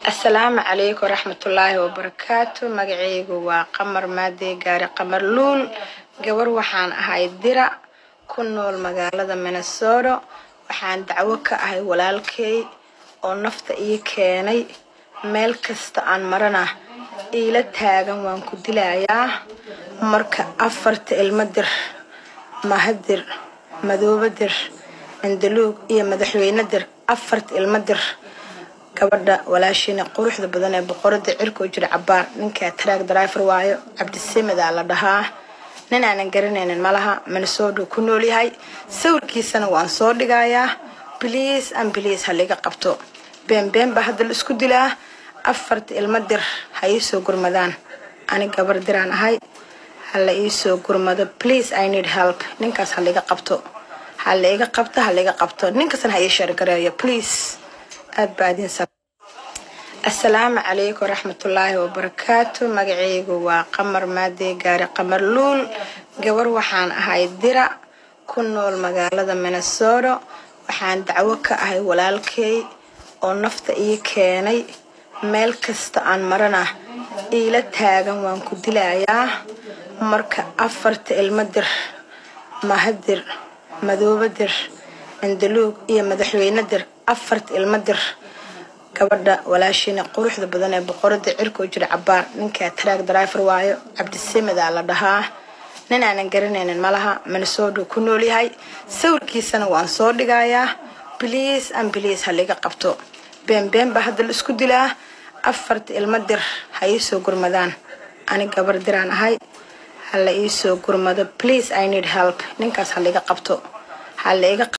السلام عليكم ورحمة الله وبركاته. مقعيقو وقمر مادي قاري قمر لول قور وحان هاي الدرع كنو المقالة من السورو وحان دعوك هاي ولالكي ونفط اي كيني ميل كستان مرنا إيلا تاغن وانكو دلايا مركا أفرت المدر مهدر مدوبدر اندلوق إيا مدحوين ندر أفرت المدر gabadha walaashina quruxda badan ee boqorada cirka u jira cabaar ninka track driver waayo Cabdisamed la dhahaa nin aan garanaynin malaha Minnesota ku nool yahay sawirkiisana waan soo dhigayaa please haliga qabto been ba hadal isku dilaa afart ilmadir hay soo gurmadaan ani gabar diraan ahay hal ii soo gurmado please I need help ninkaas haliga qabto ninkaasna hay share gareeyo please أبادين سب. السلام عليكم ورحمة الله وبركاته. مقعيقو وقمر مادي قاري قمر لول قور وحان هاي الدرع كنو المقالة من السورو وحان دعوك هاي ولالكي ونفط اي كيني ميل كستان مرنا إيلا تاغن وانكو دلايا مركا أفرت المدر مهدر مدوبدر اندلوق إيا مدحوين ندر أفرت المدر gabadha walaashina quruxda badan ee boqorada cirka u jira cabaar ninka track driver waayo Cabdisamed la dhahaa nin aan garanaynin malaha Minnesota ku nool yahay sawirkiisana waan soo dhigayaa please haliga qabto been ba hadal isku dilaa afart ilmadir hay soo gurmadaan ani gabar diraan ahay hal ii soo gurmado please I need help ninkaas haliga qabto